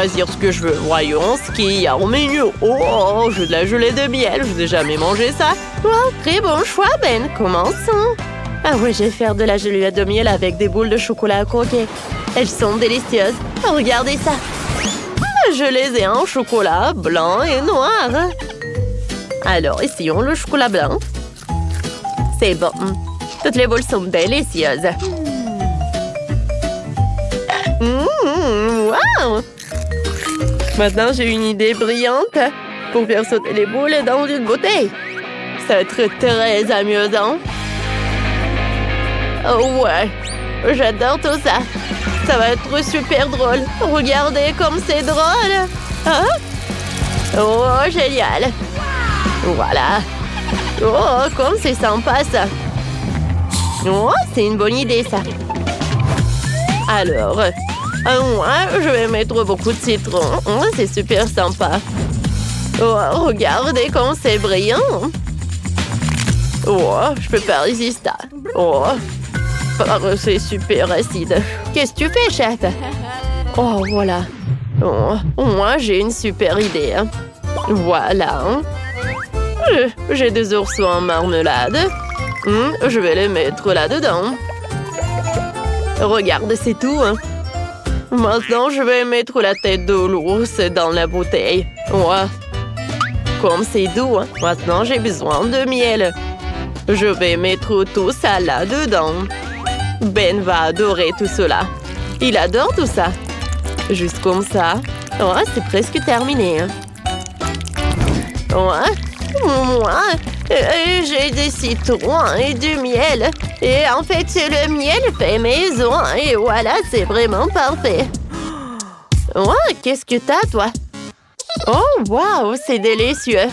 choisir ce que je veux. Voyons ce qu'il y a au menu. Oh, j'ai de la gelée de miel. Je n'ai jamais mangé ça. Wow, très bon choix, Ben. Commençons. Ah oui, je vais faire de la gelée de miel avec des boules de chocolat à croquer. Elles sont délicieuses. Regardez ça. Je les ai en chocolat blanc et noir. Alors, essayons le chocolat blanc. C'est bon. Toutes les boules sont délicieuses. Wow! Maintenant, j'ai une idée brillante pour faire sauter les boules dans une bouteille. Ça va être très amusant. Oh ouais, j'adore tout ça. Ça va être super drôle. Regardez comme c'est drôle. Hein? Oh, génial. Voilà. Oh, comme c'est sympa ça. Oh, c'est une bonne idée ça. Alors, moi, je vais mettre beaucoup de citron. Oh, c'est super sympa. Oh, regardez comme c'est brillant. Oh, je peux pas résister. Oh, c'est super acide. Qu'est-ce que tu fais, chef? Oh, voilà. Oh, moi, j'ai une super idée. Voilà. J'ai des oursons en marmelade. Je vais les mettre là-dedans. Regarde, c'est tout. Maintenant, je vais mettre la tête de l'ours dans la bouteille. Ouais. Comme c'est doux, maintenant j'ai besoin de miel. Je vais mettre tout ça là-dedans. Ben va adorer tout cela. Il adore tout ça. Juste comme ça. Oh, c'est presque terminé. Ouais. Moi, j'ai des citrons et du miel. Et en fait, le miel fait maison. Et voilà, c'est vraiment parfait. Ouais, qu'est-ce que t'as, toi? Oh, wow, c'est délicieux.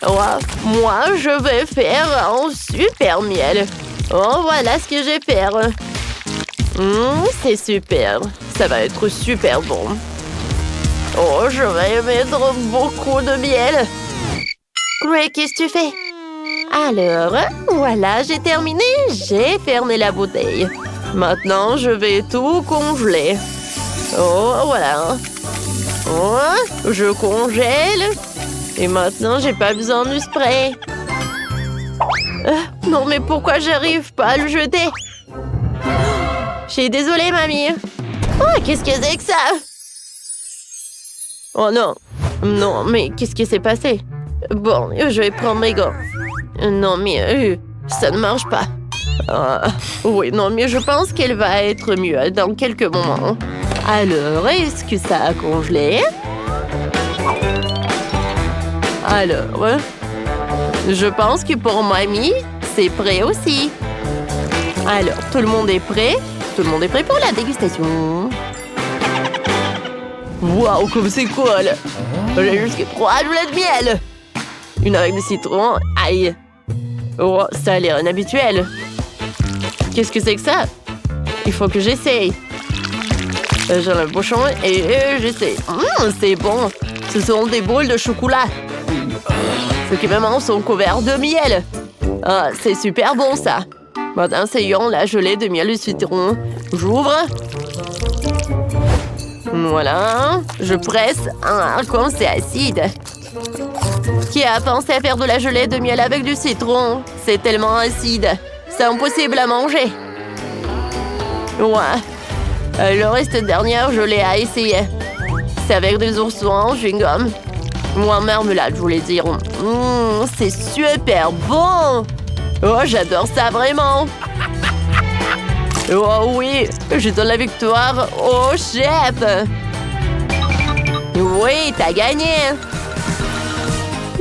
Ouais, moi, je vais faire un super miel. Oh, voilà ce que je vais faire. C'est super. Ça va être super bon. Oh, je vais mettre beaucoup de miel. Greg, qu'est-ce que tu fais? Alors, voilà, j'ai terminé. J'ai fermé la bouteille. Maintenant, je vais tout congeler. Oh, voilà. Oh, je congèle. Et maintenant, j'ai pas besoin du spray. Non, mais pourquoi j'arrive pas à le jeter? Je suis désolée, mamie. Oh, qu'est-ce que c'est que ça? Oh non. Non, mais qu'est-ce qui s'est passé? Bon, je vais prendre mes gants. Non, mais ça ne marche pas. Oui, non, mais je pense qu'elle va être mieux dans quelques moments. Alors, est-ce que ça a congelé? Alors, je pense que pour mamie, c'est prêt aussi. Alors, tout le monde est prêt? Tout le monde est prêt pour la dégustation. Waouh, comme c'est cool! J'ai jusqu'à 3 gelées de miel! Une avec du citron. Aïe! Oh, ça a l'air inhabituel. Qu'est-ce que c'est que ça? Il faut que j'essaye. J'ai le bouchon et j'essaie. C'est bon. Ce sont des boules de chocolat. Ceux qui même sont couverts de miel. Ah, c'est super bon ça. Maintenant, essayons la gelée de miel de citron. J'ouvre. Voilà. Je presse. Comme c'est acide. Qui a pensé à faire de la gelée de miel avec du citron? C'est tellement acide. C'est impossible à manger. Ouais. Le reste dernière, je l'ai à essayer. C'est avec des oursons en chewing-gum. Ou en marmelade, je voulais dire. C'est super bon. Oh, j'adore ça vraiment. Oh oui, je donne la victoire au chef. Oui, t'as gagné.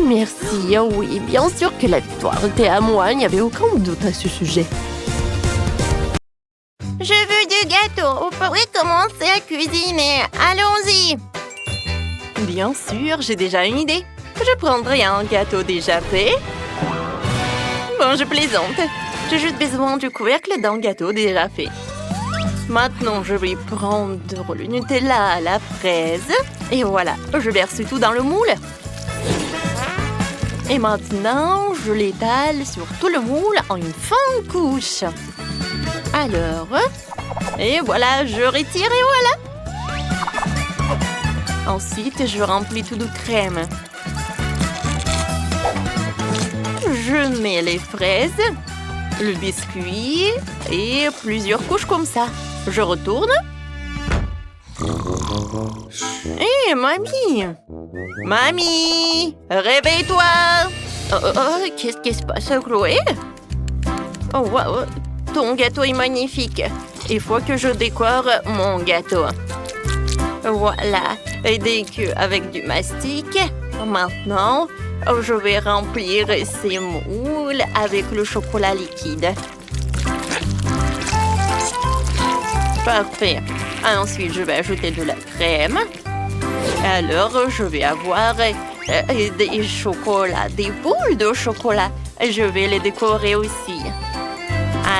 Merci, oh oui, bien sûr que la victoire était à moi, il n'y avait aucun doute à ce sujet. Je veux du gâteau, vous pourrez commencer à cuisiner, allons-y. Bien sûr, j'ai déjà une idée. Je prendrai un gâteau déjà fait. Bon, je plaisante. J'ai juste besoin du couvercle d'un gâteau déjà fait. Maintenant, je vais prendre le Nutella à la fraise. Et voilà, je verse tout dans le moule. Et maintenant, je l'étale sur tout le moule en une fine couche. Alors, et voilà, je retire et voilà. Ensuite, je remplis tout de crème. Je mets les fraises, le biscuit et plusieurs couches comme ça. Je retourne. Hé, mamie! Mamie! Réveille-toi! Qu'est-ce qui se passe, Chloé? Oh, wow! Ton gâteau est magnifique. Il faut que je décore mon gâteau. Voilà, et dès avec du mastic. Maintenant, je vais remplir ces moules avec le chocolat liquide. Parfait. Ensuite, je vais ajouter de la crème. Alors, je vais avoir des chocolats, des boules de chocolat. Je vais les décorer aussi.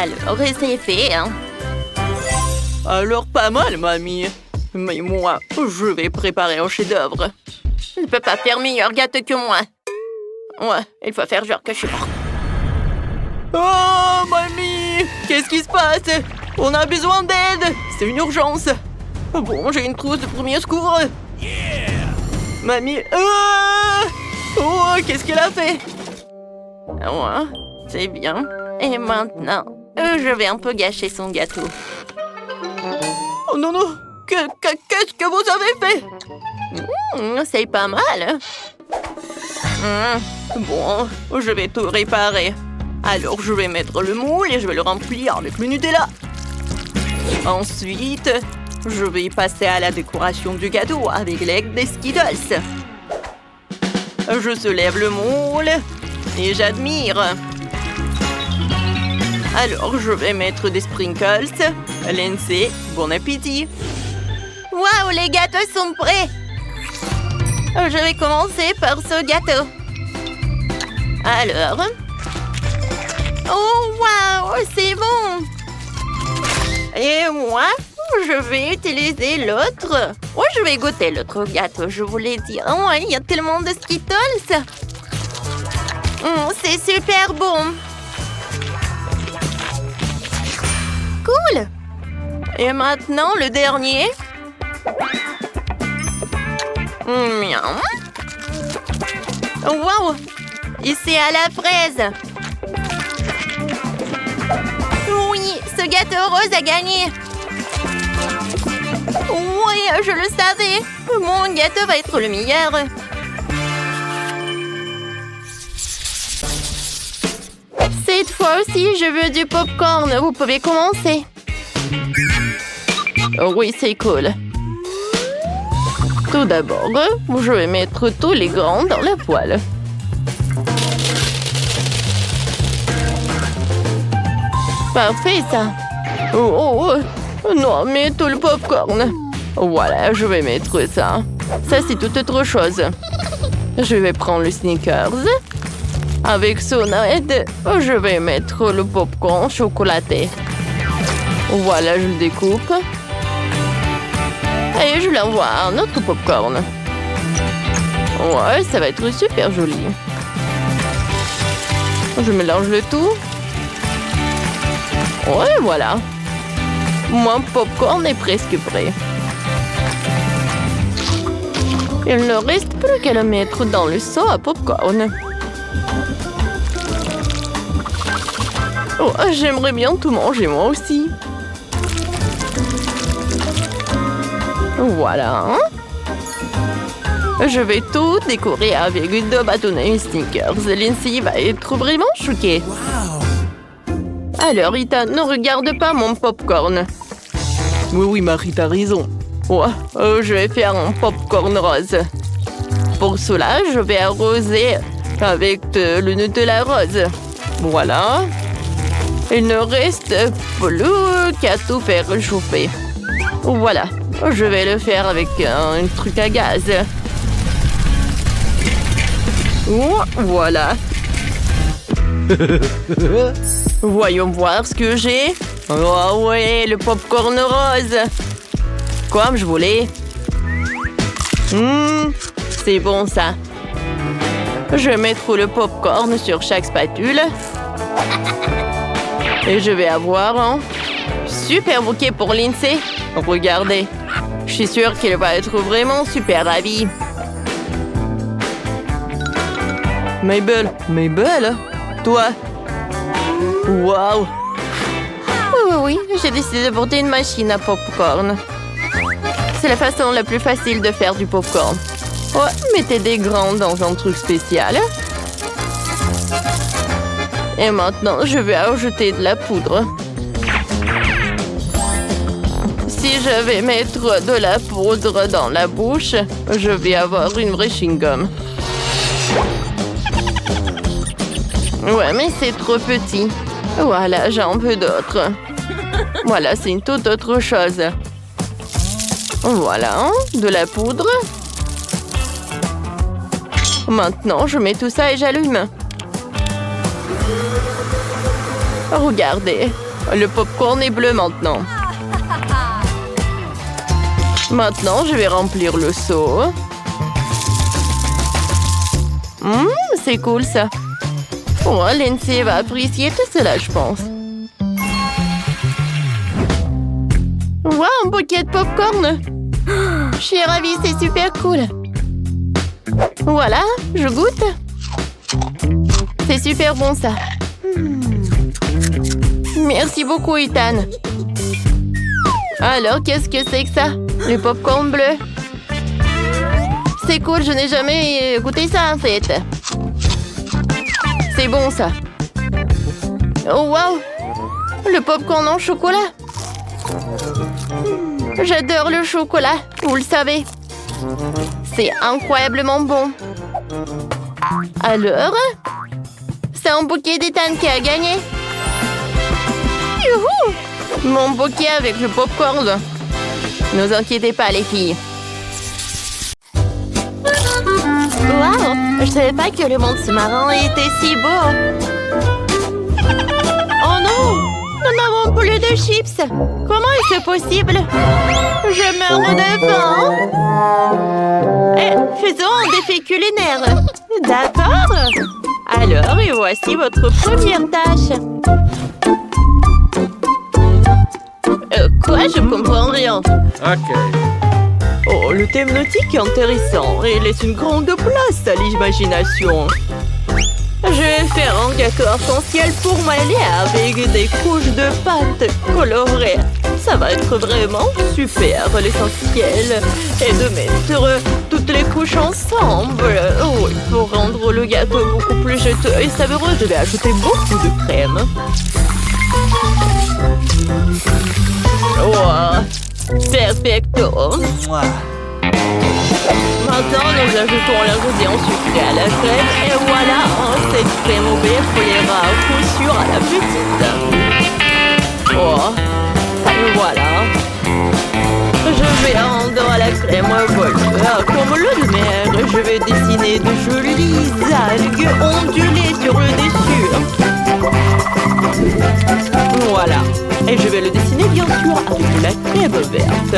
Alors, c'est fait, hein? Alors, pas mal, mamie. Mais moi, je vais préparer un chef-d'œuvre. Tu ne peux pas faire meilleur gâteau que moi. Ouais, il faut faire genre que je suis morte. Oh, mamie! Qu'est-ce qui se passe? On a besoin d'aide! C'est une urgence! Bon, j'ai une trousse de premier secours. Yeah! Mamie... Oh, qu'est-ce qu'elle a fait? Ouais, c'est bien. Et maintenant, je vais un peu gâcher son gâteau. Oh non, non! Qu'est-ce que vous avez fait? C'est pas mal. Bon, je vais tout réparer. Alors, je vais mettre le moule et je vais le remplir avec le Nutella. Ensuite, je vais passer à la décoration du gâteau avec l'aide des Skittles. Je soulève le moule et j'admire. Alors, je vais mettre des sprinkles. Lindsay, bon appétit. Waouh, les gâteaux sont prêts. Je vais commencer par ce gâteau. Alors... Oh, waouh, c'est bon. Et moi, je vais utiliser l'autre. Oh, je vais goûter l'autre gâteau, je voulais dire. Oh, il y a tellement de Skittles. C'est super bon. Cool. Et maintenant, le dernier. Miam. Wow. Ici à la fraise. Oui, ce gâteau rose a gagné. Oui, je le savais. Mon gâteau va être le meilleur. Cette fois aussi, je veux du popcorn. Vous pouvez commencer. Oui, c'est cool. Tout d'abord, je vais mettre tous les grains dans la poêle. Parfait, ça. Oh, non, mais tout le popcorn. Voilà, je vais mettre ça. Ça, c'est toute autre chose. Je vais prendre le Snickers. Avec son aide, je vais mettre le popcorn chocolaté. Voilà, je le découpe. Et je l'envoie à un autre popcorn. Ouais, ça va être super joli. Je mélange le tout. Ouais, voilà. Mon popcorn est presque prêt. Il ne reste plus qu'à le mettre dans le seau à popcorn. Oh, j'aimerais bien tout manger moi aussi. Voilà. Je vais tout décorer avec 2 bâtonnets Snickers. Lindsay va être vraiment choquée. Alors, Rita, ne regarde pas mon popcorn. Oui, Marie, t'as raison. Ouais, je vais faire un popcorn rose. Pour cela, je vais arroser avec le Nutella rose. Voilà. Il ne reste plus qu'à tout faire chauffer. Voilà. Je vais le faire avec un truc à gaz. Voilà. Voyons voir ce que j'ai. Oh ouais, le popcorn rose. Comme je voulais. C'est bon ça. Je vais mettre le popcorn sur chaque spatule. Et je vais avoir un super bouquet pour Lindsay. Regardez. Je suis sûre qu'il va être vraiment super ravi. Mabel, toi? Wow! Oui, j'ai décidé de porter une machine à popcorn. C'est la façon la plus facile de faire du popcorn. Ouais, mettez des grains dans un truc spécial. Et maintenant, je vais ajouter de la poudre. Si je vais mettre de la poudre dans la bouche, je vais avoir une vraie chewing-gum. Ouais, mais c'est trop petit. Voilà, j'ai un peu d'autre. Voilà, c'est une toute autre chose. Voilà, de la poudre. Maintenant, je mets tout ça et j'allume. Regardez, le popcorn est bleu maintenant. Maintenant, je vais remplir le seau. C'est cool ça. Oh, Lindsay va apprécier tout cela, je pense. Wow, un bouquet de popcorn. Je suis ravie, c'est super cool. Voilà, je goûte. C'est super bon ça. Merci beaucoup, Ethan. Alors, qu'est-ce que c'est que ça? Le popcorn bleu. C'est cool, je n'ai jamais goûté ça en fait. C'est bon ça. Oh wow! Le popcorn en chocolat. J'adore le chocolat, vous le savez. C'est incroyablement bon. Alors, c'est un bouquet d'Ethan qui a gagné. Youhou! Mon bouquet avec le popcorn. Ne vous inquiétez pas, les filles. Wow! Je savais pas que le monde sous-marin était si beau. Oh non! Nous n'avons plus de chips. Comment est-ce possible? Je meurs de faim. Faisons un défi culinaire. D'accord. Alors, et voici votre première tâche. Quoi? Je comprends rien. Ok. Oh, le thème nautique est intéressant et laisse une grande place à l'imagination. Je vais faire un gâteau arc-en-ciel pour m'aller avec des couches de pâte colorées. Ça va être vraiment super. L'essentiel est de mettre toutes les couches ensemble. Oh, pour rendre le gâteau beaucoup plus juteux et savoureux, je vais ajouter beaucoup de crème. Wow, perfecto. Maintenant, nous ajoutons l'ingrédient sucré à la crème et voilà, cette crème au beurre plaira à coup sûr à la petite. Oh, voilà. Je vais rendre la crème voleur comme le de mer. Je vais dessiner de jolies algues ondulées sur le dessus. Voilà. Et je vais le dessiner bien sûr avec de la crème verte.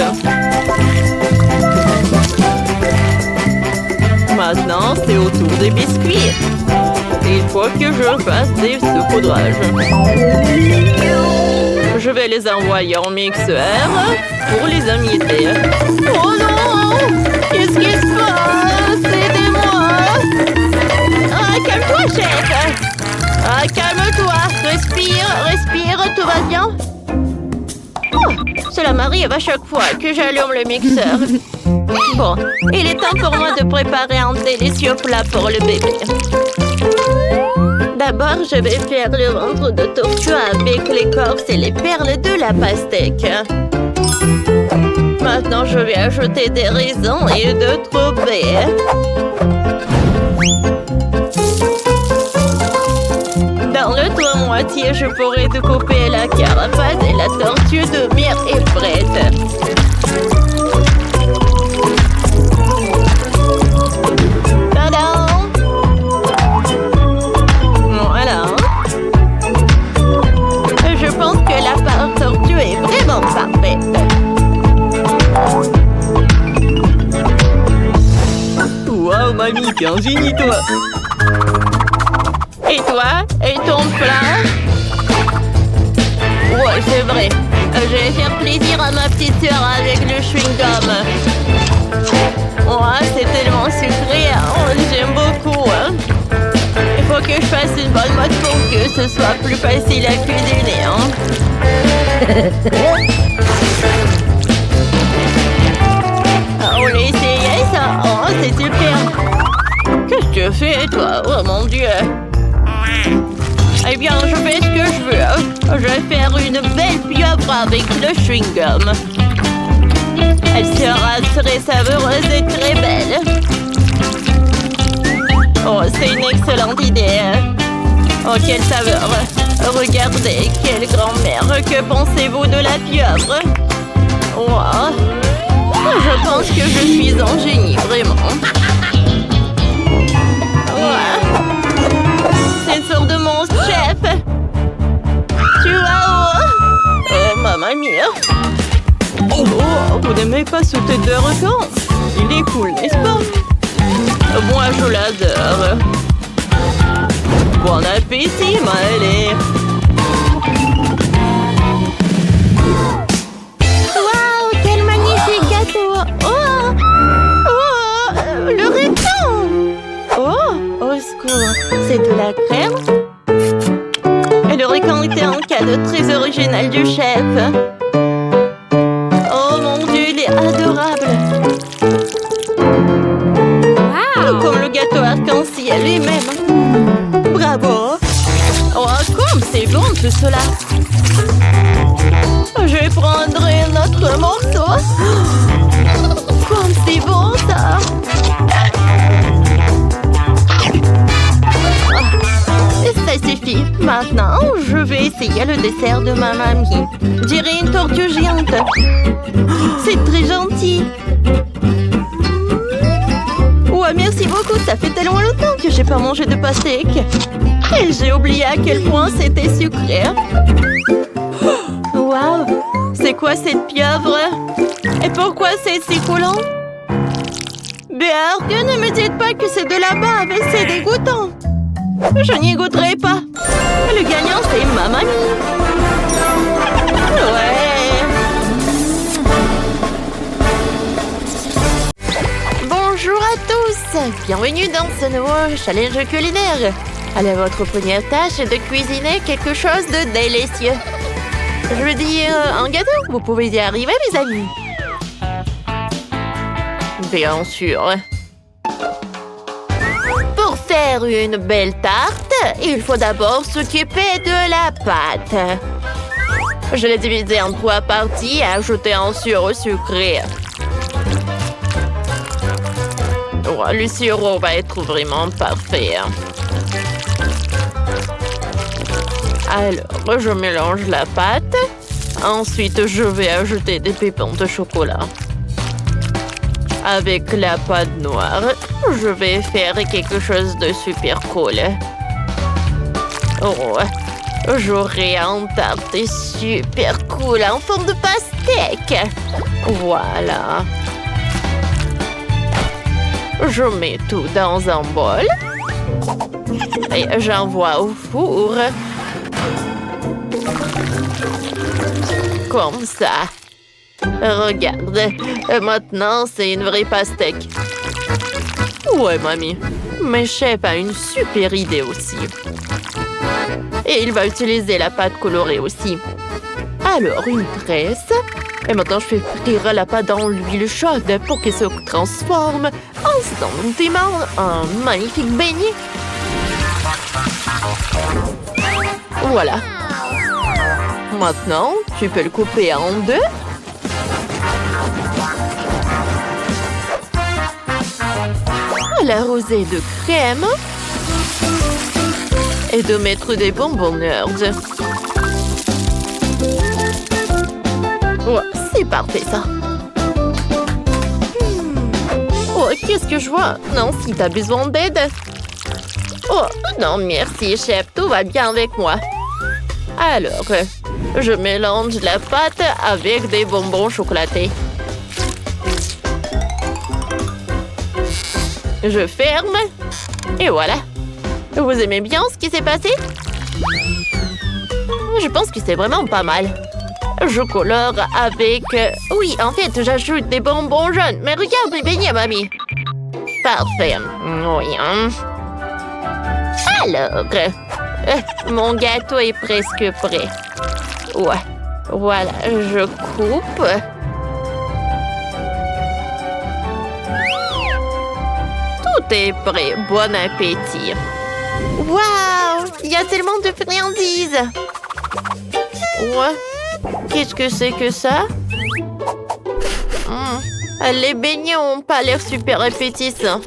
Maintenant, c'est au tour des biscuits. Il faut que je fasse des saupoudrages. Je vais les envoyer en mixeur pour les amietter. Oh non! Qu'est-ce qui se passe? Aidez-moi! Ah, calme-toi, chef! Ah, calme-toi! Respire, tout va bien? Oh, cela m'arrive à chaque fois que j'allume le mixeur. Bon, il est temps pour moi de préparer un délicieux plat pour le bébé. D'abord, je vais faire le ventre de tortue avec l'écorce et les perles de la pastèque. Maintenant, je vais ajouter des raisins et d'autres baies. Dans l'autre moitié, je pourrais découper la carapace et la tortue de miel est prête. Tadam! Voilà. Je pense que la part tortue est vraiment parfaite. Wow, mamie, t'es un génie, toi! Et toi? Et ton plat? Ouais, c'est vrai. Je vais faire plaisir à ma petite sœur avec le chewing-gum. Oh, c'est tellement sucré. Oh, j'aime beaucoup. Il faut que je fasse une bonne mode pour que ce soit plus facile à cuisiner. On essayait ça. Oh, c'est super. Qu'est-ce que tu fais, toi? Oh, mon Dieu. Eh bien, je fais ce que je veux. Je vais faire une belle pieuvre avec le chewing-gum. Elle sera très savoureuse et très belle. Oh, c'est une excellente idée. Oh, quelle saveur. Regardez, quelle grand-mère. Que pensez-vous de la pieuvre? Wow. Je pense que je suis un génie, vraiment. Wow. C'est une sorte de monstre, chef. Tu vois? Oh, mamma mia. Oh, vous n'aimez pas ce tête de requin? Il est cool, n'est-ce pas? Moi, je l'adore. Bon appétit, Maëlle. Waouh, quel magnifique gâteau! Oh, oh, le requin! Oh, au secours, c'est de la crème? Et le requin était un cadeau très original du chef. Oh mon Dieu, il est adorable! Wow. Comme le gâteau arc-en-ciel lui-même. Bravo! Oh, comme c'est bon tout cela! Je vais prendre un autre morceau. Comme c'est bon ça! Ça suffit. Maintenant, je vais essayer le dessert de ma mamie. Je dirais une tortue géante. C'est très gentil. Ouais, merci beaucoup. Ça fait tellement longtemps que j'ai pas mangé de pastèque. Et j'ai oublié à quel point c'était sucré. Waouh! C'est quoi cette pieuvre? Et pourquoi c'est si coulant? Bien, ne me dites pas que c'est de la bave. C'est dégoûtant. Je n'y goûterai pas. Le gagnant, c'est ma mamie. Ouais. Bonjour à tous. Bienvenue dans ce nouveau challenge culinaire. Allez, votre première tâche est de cuisiner quelque chose de délicieux. Je veux dire, un gâteau. Vous pouvez y arriver, mes amis. Bien sûr. Pour faire une belle tarte, il faut d'abord s'occuper de la pâte. Je l'ai divisée en 3 parties et ajouté un sirop sucré. Oh, le sirop va être vraiment parfait. Alors, je mélange la pâte. Ensuite, je vais ajouter des pépins de chocolat. Avec la pâte noire, je vais faire quelque chose de super cool. Oh, j'aurai un tarte super cool en forme de pastèque. Voilà. Je mets tout dans un bol. Et j'envoie au four. Comme ça. Regarde, maintenant c'est une vraie pastèque. Ouais, mamie. Mais chef a une super idée aussi. Et il va utiliser la pâte colorée aussi. Alors, une tresse. Et maintenant, je fais frire la pâte dans l'huile chaude pour qu'elle se transforme instantanément en magnifique beignet. Voilà. Maintenant, tu peux le couper en 2. L'arroser de crème. Et de mettre des bonbons nerds. Ouais, c'est parfait ça. Oh, qu'est-ce que je vois? Non, si t'as besoin d'aide. Oh, non, merci, chef. Tout va bien avec moi. Alors, je mélange la pâte avec des bonbons chocolatés. Je ferme. Et voilà. Vous aimez bien ce qui s'est passé? Je pense que c'est vraiment pas mal. Je colore avec... Oui, en fait, j'ajoute des bonbons jaunes. Mais regarde mes beignets, mamie. Parfait. Oui. Alors, mon gâteau est presque prêt. Ouais. Voilà, je coupe. Tout est prêt. Bon appétit. Waouh! Il y a tellement de friandises. Ouais. Qu'est-ce que c'est que ça? Les beignets ont pas l'air super appétissants.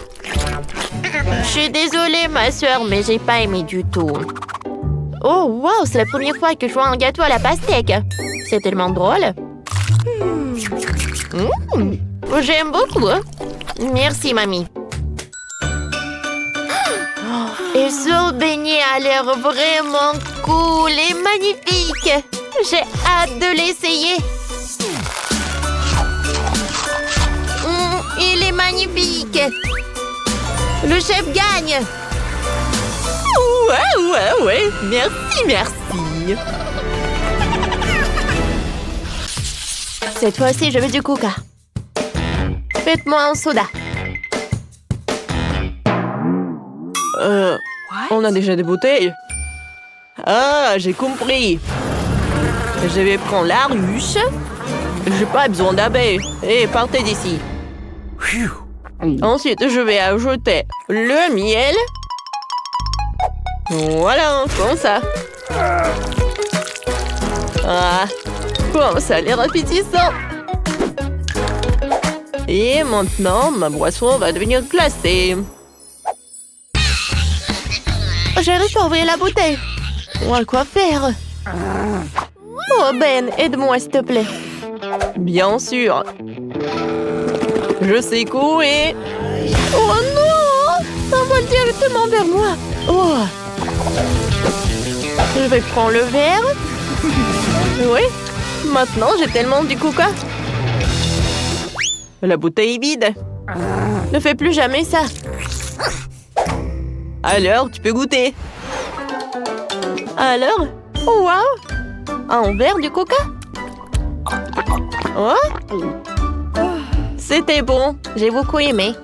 Je suis désolée, ma soeur, mais j'ai pas aimé du tout. Oh, wow, c'est la première fois que je vois un gâteau à la pastèque. C'est tellement drôle. J'aime beaucoup. Merci, mamie. Et ce beignet a l'air vraiment cool et magnifique. J'ai hâte de l'essayer. Il est magnifique. Le chef gagne. Ouais. Merci. Cette fois-ci, je veux du coca. Faites-moi un soda. On a déjà des bouteilles. Ah, j'ai compris. Je vais prendre la ruche. J'ai pas besoin d'abeilles. Partez d'ici. Ensuite, je vais ajouter le miel. Voilà, comme ça. Ah, bon, ça a l'air appétissant. Et maintenant, ma boisson va devenir glacée. J'arrive pas à ouvrir la bouteille. Quoi faire? Oh Ben, aide-moi s'il te plaît. Bien sûr. Je sais courir. Oh non! Ça vole directement vers moi. Oh! Je vais prendre le verre. Oui. Maintenant, j'ai tellement du coca. La bouteille est vide. Ne fais plus jamais ça. Alors, tu peux goûter. Alors? Oh, wow! Un verre de coca? Oh? C'était bon. J'ai beaucoup aimé.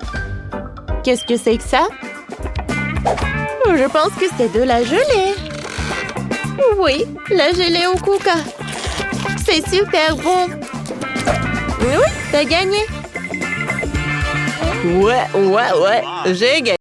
Qu'est-ce que c'est que ça? Je pense que c'est de la gelée. Oui, la gelée au coca. C'est super bon. Oui, t'as gagné. Ouais. J'ai gagné.